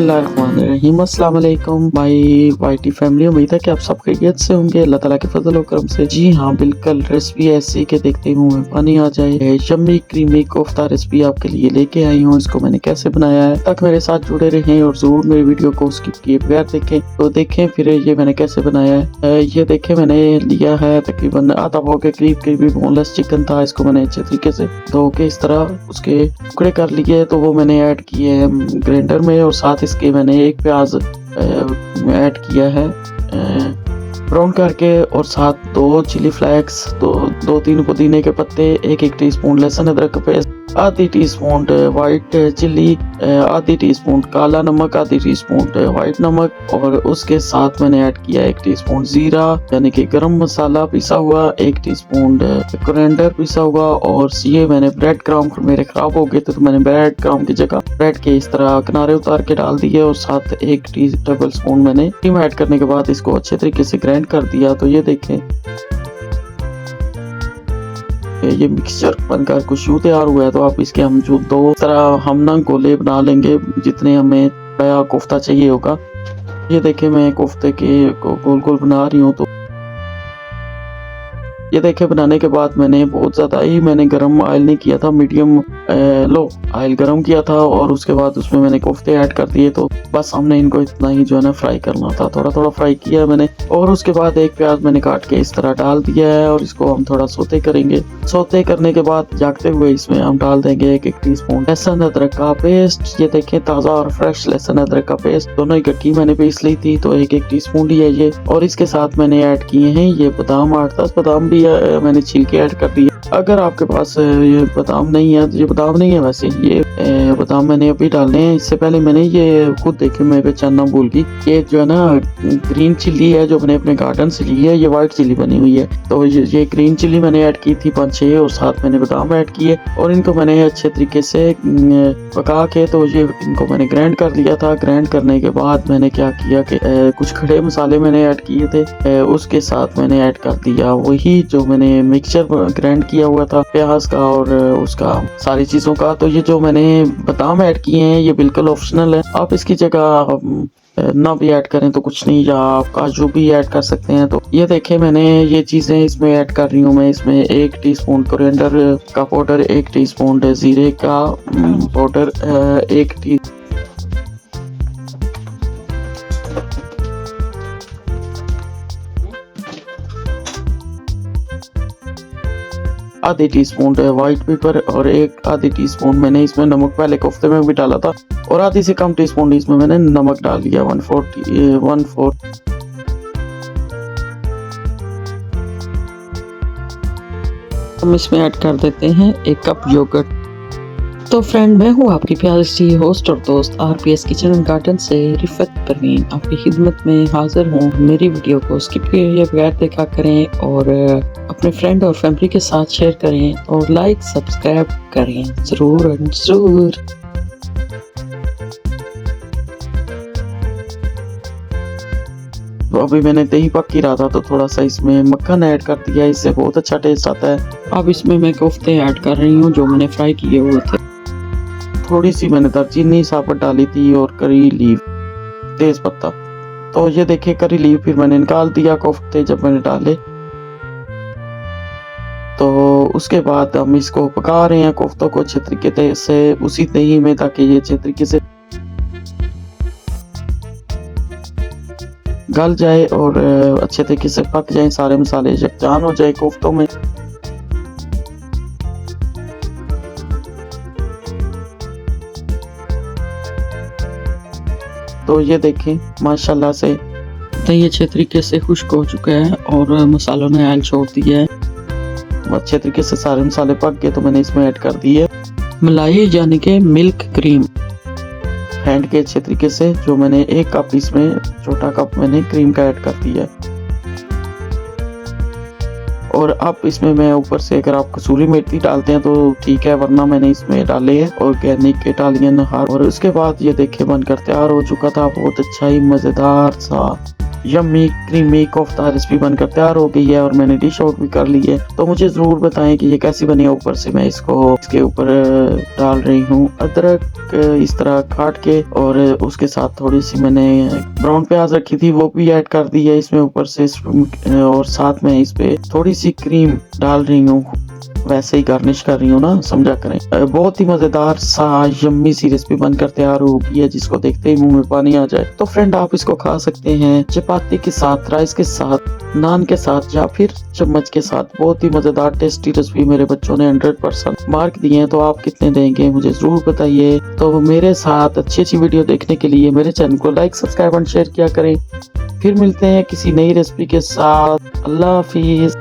बिस्मिल्लाहिर्रहमानिर्रहीम। अस्सलाम वालेकुम माय वाईटी फैमिली। उम्मीद है कि आप सब खैरियत से होंगे, अल्लाह ताला के फजल और करम से। जी हाँ, बिल्कुल रेसिपी ऐसी के देखते ही मुंह में पानी आ जाए। यम्मी क्रीमी कोफ्ता रेसिपी आपके लिए लेके आई हूँ। इसको मैंने कैसे बनाया है, तक मेरे साथ जुड़े रहें और जरूर मेरे वीडियो को स्किप किए बगैर देखें। तो देखें फिर ये मैंने कैसे बनाया है। ये देखें, मैंने लिया है तकरीबन आधा पाव के करीब बोनलेस चिकन था। इसको मैंने अच्छे तरीके से धो के इस तरह उसके टुकड़े कर लिए, तो वो मैंने ऐड किए हैं ग्राइंडर में। और साथ इसके मैंने एक प्याज ऐड किया है ब्राउन करके, और साथ 2 चिली फ्लेक्स, 2-3 पुदीने के पत्ते, 1 टीस्पून लहसुन अदरक का पेस्ट, आधी टीस्पून वाइट चिल्ली, आधी टीस्पून काला नमक, आधी टीस्पून वाइट नमक, और उसके साथ मैंने ऐड किया 1 टीस्पून जीरा यानी कि गरम मसाला पिसा हुआ, 1 टीस्पून कोरिएंडर पिसा हुआ। और ये मैंने ब्रेड क्रम्ब मेरे खराब हो गए थे, तो मैंने ब्रेड क्रम्ब की जगह ब्रेड के इस तरह किनारे उतार के डाल दिए। और साथ 1 टेबल स्पून मैंने क्रीम ऐड करने के बाद इसको अच्छे तरीके से ग्राइंड कर दिया। तो ये देखें, ये मिक्सचर बनकर कुछ यूं तैयार हुआ है। तो आप इसके हम जो 2 तरह हम ना गोले बना लेंगे जितने हमें बड़ा कोफ्ता चाहिए होगा। ये देखें, मैं कोफ्ते के गोल गोल बना रही हूँ। तो ये देखे बनाने के बाद मैंने बहुत ज़्यादा ही गरम ऑयल नहीं किया था, मीडियम लो ऑयल गरम किया था। और उसके बाद उसमें मैंने कोफ्ते ऐड कर दिए। तो बस हमने इनको इतना ही जो है ना फ्राई करना था, थोड़ा थोड़ा फ्राई किया है मैंने। और उसके बाद 1 प्याज मैंने काट के इस तरह डाल दिया है, और इसको हम थोड़ा सोते करेंगे। सोते करने के बाद जागते हुए इसमें हम डाल देंगे 1 टीस्पून लहसुन अदरक का पेस्ट। ये देखें, ताज़ा और फ्रेश लहसुन अदरक का पेस्ट दोनों इकट्ठी मैंने पीस ली थी, तो 1 टीस्पून लिया ये। और इसके साथ मैंने ऐड किए हैं ये बादाम, 8-10 बादाम भी मैंने छील के ऐड कर दिया। अगर आपके पास ये बादाम नहीं है, तो ये बादाम नहीं है वैसे, ये बादाम मैंने अभी डालने हैं। इससे पहले मैंने ये खुद देखे, मैं पहचानना भूल गई, ये जो है ना ग्रीन चिल्ली है जो मैंने अपने गार्डन से ली है। ये व्हाइट चिल्ली बनी हुई है, तो ये ग्रीन चिल्ली मैंने ऐड की थी 5-6, और साथ मैंने बादाम ऐड किए। और इनको मैंने अच्छे तरीके से पका के, तो ये इनको मैंने ग्राइंड कर लिया था। ग्राइंड करने के बाद मैंने क्या किया कि कुछ खड़े मसाले मैंने ऐड किए थे, उसके साथ मैंने ऐड कर दिया वही जो मैंने मिक्सचर ग्राइंड किया हुआ था प्याज का और उसका सारी चीजों का। तो ये जो मैंने बादाम ऐड किए हैं ये बिल्कुल ऑप्शनल है, आप इसकी जगह ना भी ऐड करें तो कुछ नहीं, या आप काजू भी ऐड कर सकते हैं। तो ये देखें, मैंने ये चीजें इसमें ऐड कर रही हूँ मैं। इसमें 1 टीस्पून कोरिएंडर का पाउडर, 1 टीस्पून जीरे का पाउडर, 1 आधी टीस्पून व्हाइट पेपर, और 1 आधी टीस्पून मैंने इसमें नमक पहले कोफ्ते में भी डाला था, और आधी से कम टीस्पून इसमें मैंने नमक डाल दिया, 1/4। हम इसमें ऐड कर देते हैं 1 कप योगर्ट। तो फ्रेंड, मैं हूँ आपकी प्यारी सी होस्ट और दोस्त आरपीएस किचन एंड गार्डन से रिफत परवीन आपकी खिदमत में हाजिर हूँ। मेरी वीडियो को स्किप किए बगैर देखा करें, और अपने फ्रेंड और फैमिली के साथ शेयर करें, और लाइक सब्सक्राइब करें जरूर और जरूर। तो अभी मैंने दही पक ही रहा था, तो थोड़ा सा इसमें मक्खन ऐड कर दिया, इससे बहुत अच्छा टेस्ट आता है। अब इसमें मैं कोफ्ते ऐड कर रही हूँ जो मैंने फ्राई किए हुए थे। थोड़ी सी मैंने दालचीनी साबुत डाली थी, और करी लीफ, तेज पत्ता। तो ये देखिए, करी लीफ फिर मैंने निकाल दिया कोफ्ते जब मैंने डाले। तो उसके बाद हम इसको पका रहे हैं कोफ्तों को अच्छे तरीके से उसी दही में, ताकि ये अच्छे तरीके से गल जाए और अच्छे तरीके से पक जाए, सारे मसाले यकजान हो जाए कोफ्तों में। तो ये देखें, माशाल्लाह से दही अच्छे तरीके से खुश्क हो चुका है, और मसालों ने ऑयल छोड़ दिया है। अच्छे तरीके से सारे मसाले पक गए, तो मैंने इसमें ऐड कर दी है मलाई यानी कि मिल्क क्रीम। फेंट के अच्छे तरीके से, जो मैंने 1 कप इसमें छोटा कप मैंने क्रीम का ऐड कर दिया है। और अब इसमें मैं ऊपर से, अगर आप कसूरी मेथी डालते हैं तो ठीक है, वरना मैंने इसमें डाले है ऑर्गेनिक इटालियन हार्ब। और उसके बाद ये देखिए बनकर तैयार हो चुका था, बहुत अच्छा ही मजेदार सा यम्मी क्रीमी कोफ्ता रेसिपी बनकर तैयार हो गई है और मैंने डिश आउट भी कर ली है। तो मुझे जरूर बताएं कि ये कैसी बनी है। ऊपर से मैं इसके ऊपर डाल रही हूँ अदरक इस तरह काट के, और उसके साथ थोड़ी सी मैंने ब्राउन प्याज रखी थी वो भी ऐड कर दी है इसमें ऊपर से, और साथ में इस पे थोड़ी सी क्रीम डाल रही हूँ, वैसे ही गार्निश कर रही हूँ ना, समझा करें। बहुत ही मजेदार सा यम्मी सी रेसिपी बनकर तैयार हो गई है जिसको देखते ही मुंह में पानी आ जाए। तो फ्रेंड आप इसको खा सकते हैं चपाती के साथ, राइस के साथ, नान के साथ या फिर चम्मच के साथ। बहुत ही मजेदार टेस्टी रेसिपी मेरे बच्चों ने 100% मार्क दिए हैं। तो आप कितने देंगे मुझे जरूर बताइए। तो मेरे साथ अच्छी वीडियो देखने के लिए मेरे चैनल को लाइक सब्सक्राइब एंड शेयर किया करें। फिर मिलते हैं किसी नई रेसिपी के साथ। अल्लाह हाफिज।